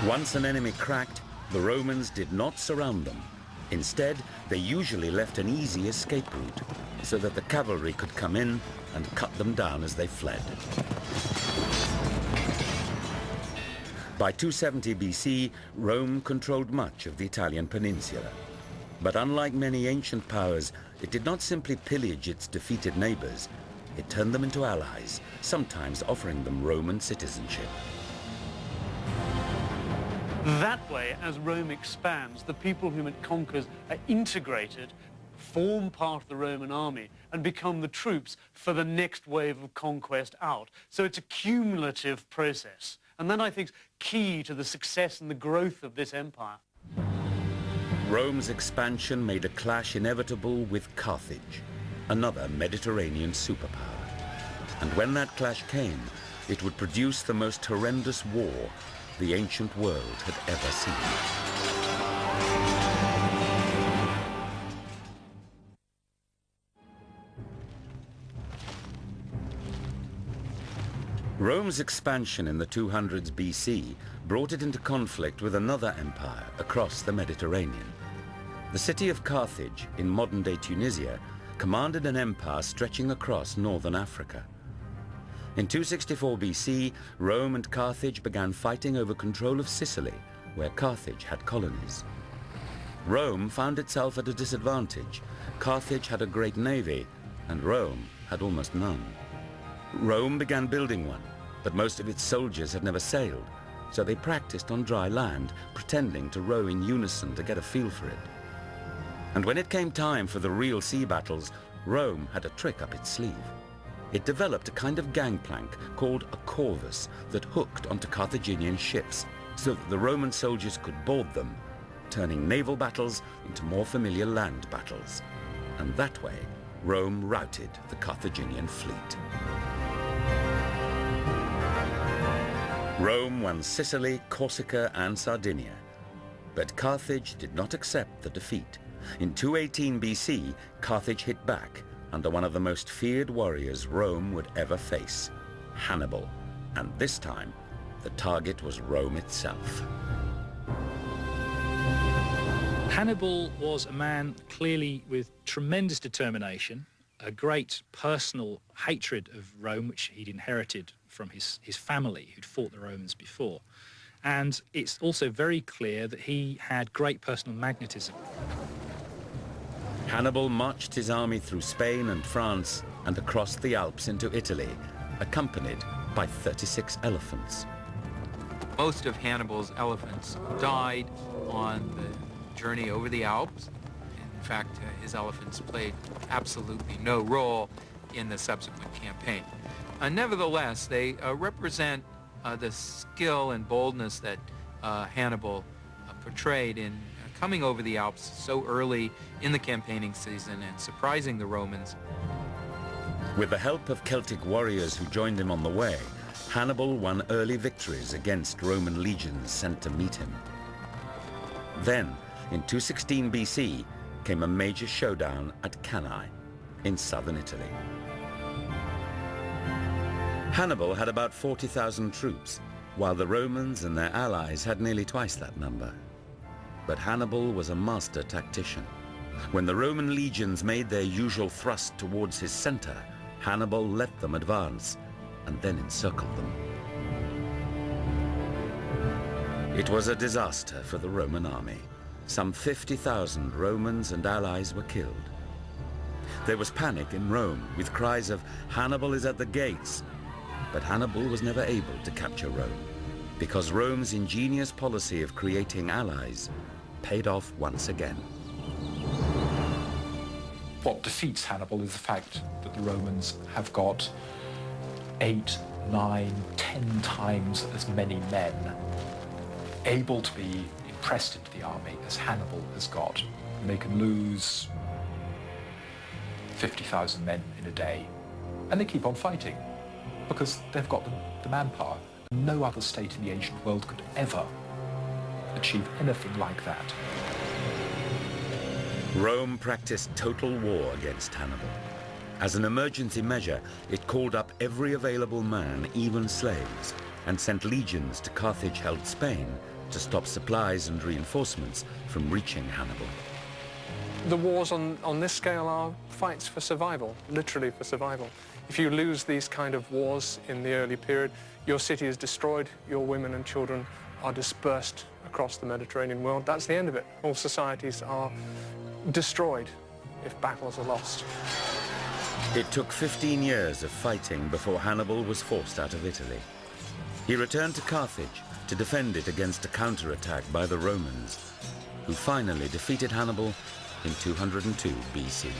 Once an enemy cracked, the Romans did not surround them. Instead, they usually left an easy escape route so that the cavalry could come in and cut them down as they fled. By 270 BC, Rome controlled much of the Italian peninsula. But unlike many ancient powers, it did not simply pillage its defeated neighbors. It turned them into allies, sometimes offering them Roman citizenship. That way, as Rome expands, the people whom it conquers are integrated, form part of the Roman army, and become the troops for the next wave of conquest out. So it's a cumulative process. And that, I think, is key to the success and the growth of this empire. Rome's expansion made a clash inevitable with Carthage, another Mediterranean superpower. And when that clash came, it would produce the most horrendous war the ancient world had ever seen. Rome's expansion in the 200s BC brought it into conflict with another empire across the Mediterranean. The city of Carthage, in modern-day Tunisia, commanded an empire stretching across northern Africa. In 264 BC, Rome and Carthage began fighting over control of Sicily, where Carthage had colonies. Rome found itself at a disadvantage. Carthage had a great navy, and Rome had almost none. Rome began building one, but most of its soldiers had never sailed, so they practiced on dry land, pretending to row in unison to get a feel for it. And when it came time for the real sea battles, Rome had a trick up its sleeve. It developed a kind of gangplank called a corvus that hooked onto Carthaginian ships so that the Roman soldiers could board them, turning naval battles into more familiar land battles. And that way, Rome routed the Carthaginian fleet. Rome won Sicily, Corsica, and Sardinia. But Carthage did not accept the defeat. In 218 BC, Carthage hit back under one of the most feared warriors Rome would ever face, Hannibal. And this time, the target was Rome itself. Hannibal was a man clearly with tremendous determination, a great personal hatred of Rome, which he'd inherited from his family who'd fought the Romans before. And it's also very clear that he had great personal magnetism. Hannibal marched his army through Spain and France and across the Alps into Italy, accompanied by 36 elephants. Most of Hannibal's elephants died on the journey over the Alps. In fact, his elephants played absolutely no role in the subsequent campaign. Nevertheless, they represent the skill and boldness that Hannibal portrayed in coming over the Alps so early in the campaigning season and surprising the Romans. With the help of Celtic warriors who joined him on the way, Hannibal won early victories against Roman legions sent to meet him. Then, in 216 BC, came a major showdown at Cannae in southern Italy. Hannibal had about 40,000 troops, while the Romans and their allies had nearly twice that number. But Hannibal was a master tactician. When the Roman legions made their usual thrust towards his center, Hannibal let them advance and then encircled them. It was a disaster for the Roman army. Some 50,000 Romans and allies were killed. There was panic in Rome, with cries of "Hannibal is at the gates." But Hannibal was never able to capture Rome, because Rome's ingenious policy of creating allies paid off once again. What defeats Hannibal is the fact that the Romans have got 8, 9, 10 times as many men able to be impressed into the army as Hannibal has got. And they can lose 50,000 men in a day, and they keep on fighting because they've got the manpower. No other state in the ancient world could ever achieve anything like that. Rome practiced total war against Hannibal. As an emergency measure, it called up every available man, even slaves, and sent legions to Carthage-held Spain to stop supplies and reinforcements from reaching Hannibal. The wars on this scale are fights for survival, literally for survival. If you lose these kind of wars in the early period, your city is destroyed, your women and children are dispersed across the Mediterranean world. That's the end of it. All societies are destroyed if battles are lost. It took 15 years of fighting before Hannibal was forced out of Italy. He returned to Carthage to defend it against a counterattack by the Romans, who finally defeated Hannibal in 202 BC.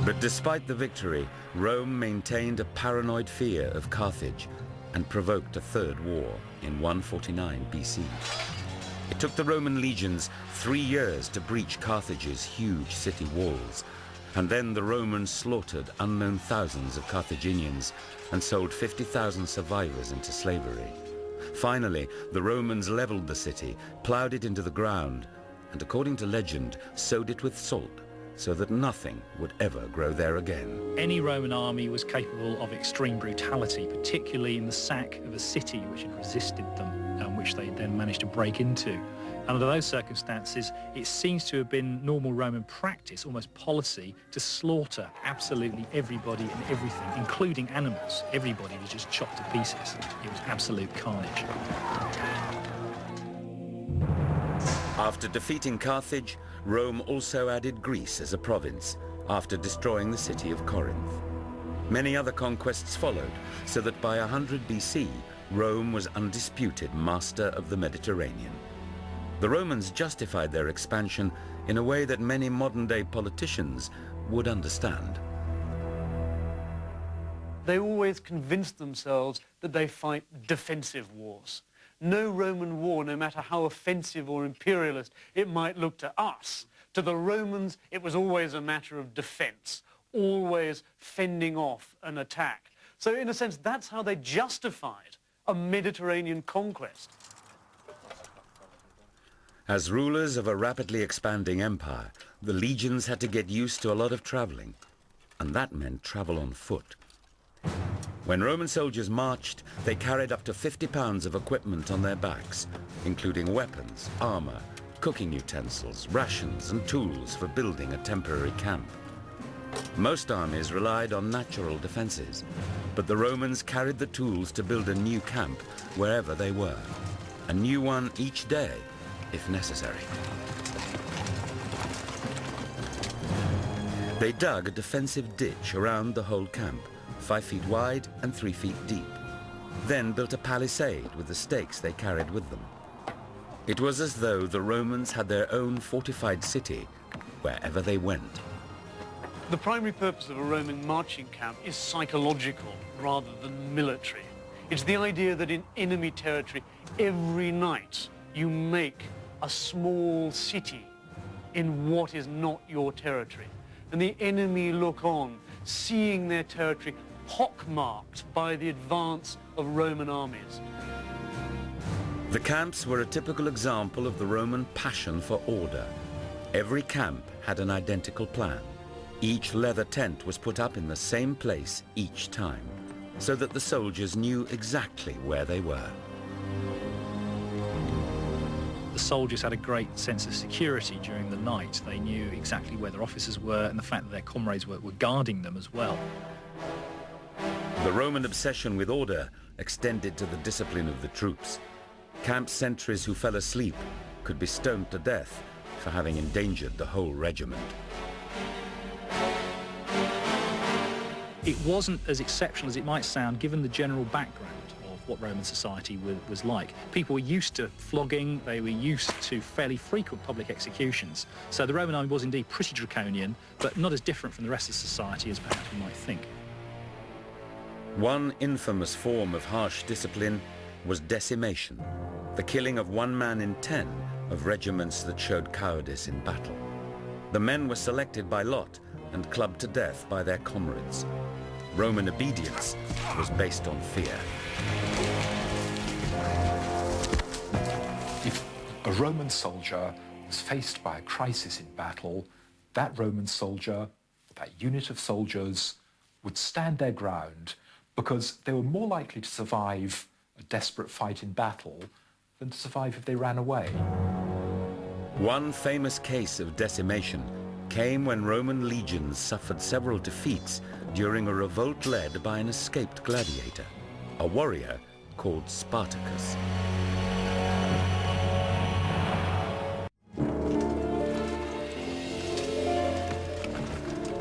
But despite the victory, Rome maintained a paranoid fear of Carthage and provoked a third war in 149 BC. It took the Roman legions 3 years to breach Carthage's huge city walls, and then the Romans slaughtered unknown thousands of Carthaginians and sold 50,000 survivors into slavery. Finally, the Romans leveled the city, plowed it into the ground, and according to legend, sowed it with salt, so that nothing would ever grow there again. Any Roman army was capable of extreme brutality, particularly in the sack of a city which had resisted them, and which they then managed to break into. Under those circumstances, it seems to have been normal Roman practice, almost policy, to slaughter absolutely everybody and everything, including animals. Everybody was just chopped to pieces. It was absolute carnage. After defeating Carthage, Rome also added Greece as a province, after destroying the city of Corinth. Many other conquests followed, so that by 100 BC, Rome was undisputed master of the Mediterranean. The Romans justified their expansion in a way that many modern-day politicians would understand. They always convinced themselves that they fight defensive wars. No Roman war, no matter how offensive or imperialist it might look to us, to the Romans it was always a matter of defense, always fending off an attack. So in a sense, that's how they justified a Mediterranean conquest. As rulers of a rapidly expanding empire, the legions had to get used to a lot of traveling, and that meant travel on foot. When Roman soldiers marched, they carried up to 50 pounds of equipment on their backs, including weapons, armor, cooking utensils, rations, and tools for building a temporary camp. Most armies relied on natural defenses, but the Romans carried the tools to build a new camp wherever they were, a new one each day, if necessary. They dug a defensive ditch around the whole camp, 5 feet wide and 3 feet deep, then built a palisade with the stakes they carried with them. It was as though the Romans had their own fortified city wherever they went. The primary purpose of a Roman marching camp is psychological rather than military. It's the idea that in enemy territory, every night you make a small city in what is not your territory. And the enemy look on, seeing their territory pockmarked by the advance of Roman armies. The camps were a typical example of the Roman passion for order. Every camp had an identical plan. Each leather tent was put up in the same place each time, so that the soldiers knew exactly where they were. The soldiers had a great sense of security during the night. They knew exactly where their officers were, and the fact that their comrades were guarding them as well. The Roman obsession with order extended to the discipline of the troops. Camp sentries who fell asleep could be stoned to death for having endangered the whole regiment. It wasn't as exceptional as it might sound, given the general background of what Roman society was like. People were used to flogging, they were used to fairly frequent public executions. So the Roman army was indeed pretty draconian, but not as different from the rest of society as perhaps we might think. One infamous form of harsh discipline was decimation, the killing of 1 man in 10 of regiments that showed cowardice in battle. The men were selected by lot and clubbed to death by their comrades. Roman obedience was based on fear. If a Roman soldier was faced by a crisis in battle, that Roman soldier, that unit of soldiers, would stand their ground because they were more likely to survive a desperate fight in battle than to survive if they ran away. One famous case of decimation came when Roman legions suffered several defeats during a revolt led by an escaped gladiator, a warrior called Spartacus.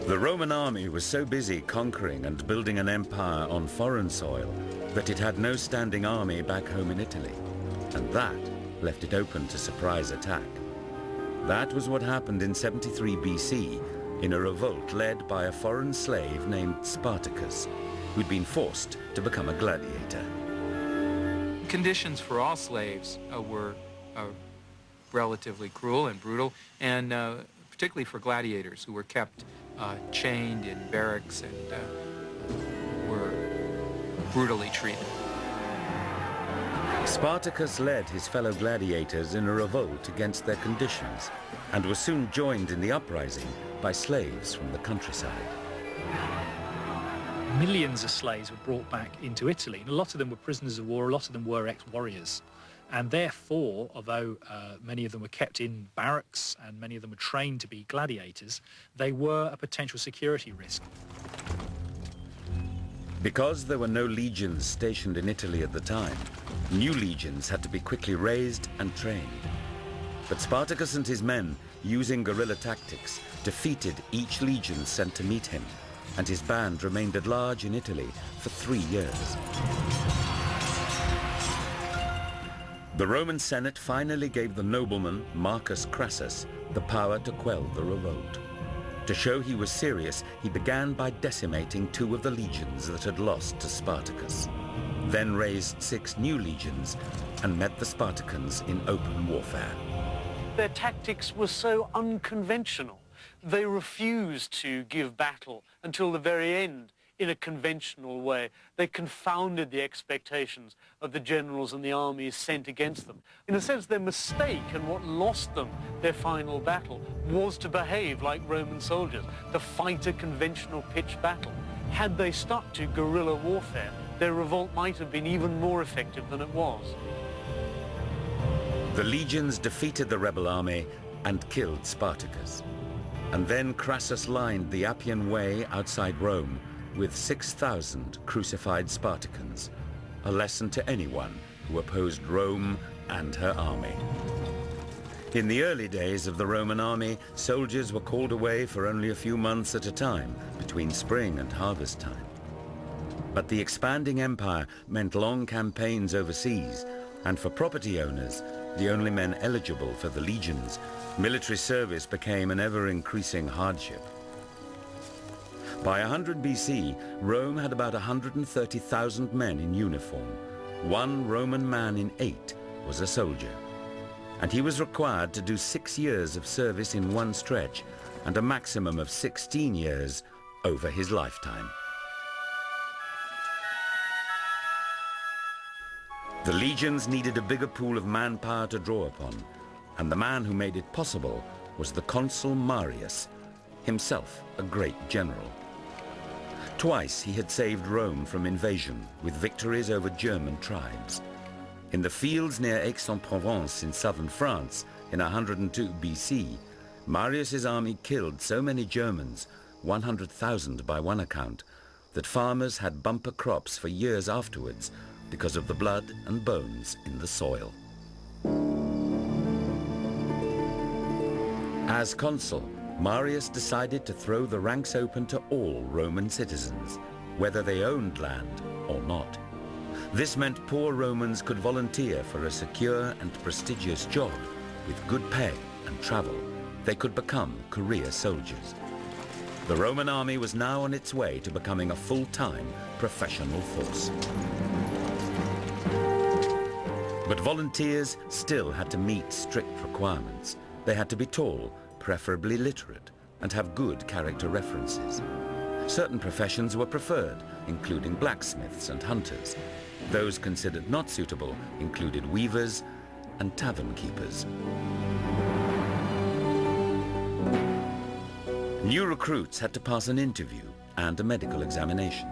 The Roman army was so busy conquering and building an empire on foreign soil that it had no standing army back home in Italy, and that left it open to surprise attack. That was what happened in 73 BC in a revolt led by a foreign slave named Spartacus, who'd been forced to become a gladiator. Conditions for all slaves were relatively cruel and brutal, and particularly for gladiators who were kept chained in barracks and were brutally treated. Spartacus led his fellow gladiators in a revolt against their conditions and was soon joined in the uprising by slaves from the countryside. Millions of slaves were brought back into Italy, and a lot of them were prisoners of war, a lot of them were ex-warriors. And therefore, although many of them were kept in barracks and many of them were trained to be gladiators, they were a potential security risk. Because there were no legions stationed in Italy at the time, new legions had to be quickly raised and trained. But Spartacus and his men, using guerrilla tactics, defeated each legion sent to meet him, and his band remained at large in Italy for 3 years. The Roman Senate finally gave the nobleman, Marcus Crassus, the power to quell the revolt. To show he was serious, he began by decimating 2 of the legions that had lost to Spartacus, then raised 6 new legions and met the Spartacans in open warfare. Their tactics were so unconventional. They refused to give battle until the very end in a conventional way. They confounded the expectations of the generals and the armies sent against them. In a sense, their mistake and what lost them their final battle was to behave like Roman soldiers, to fight a conventional pitched battle. Had they stuck to guerrilla warfare, their revolt might have been even more effective than it was. The legions defeated the rebel army and killed Spartacus. And then Crassus lined the Appian Way outside Rome with 6,000 crucified Spartacans, a lesson to anyone who opposed Rome and her army. In the early days of the Roman army, soldiers were called away for only a few months at a time, between spring and harvest time. But the expanding empire meant long campaigns overseas, and for property owners, the only men eligible for the legions, military service became an ever-increasing hardship. By 100 BC, Rome had about 130,000 men in uniform. 1 Roman man in 8 was a soldier. And he was required to do 6 years of service in one stretch and a maximum of 16 years over his lifetime. The legions needed a bigger pool of manpower to draw upon, and the man who made it possible was the consul Marius, himself a great general. Twice he had saved Rome from invasion with victories over German tribes. In the fields near Aix-en-Provence in southern France in 102 BC, Marius's army killed so many Germans, 100,000 by one account, that farmers had bumper crops for years afterwards because of the blood and bones in the soil. As consul, Marius decided to throw the ranks open to all Roman citizens, whether they owned land or not. This meant poor Romans could volunteer for a secure and prestigious job with good pay and travel. They could become career soldiers. The Roman army was now on its way to becoming a full-time professional force. But volunteers still had to meet strict requirements. They had to be tall, preferably literate, and have good character references. Certain professions were preferred, including blacksmiths and hunters. Those considered not suitable included weavers and tavern keepers. New recruits had to pass an interview and a medical examination.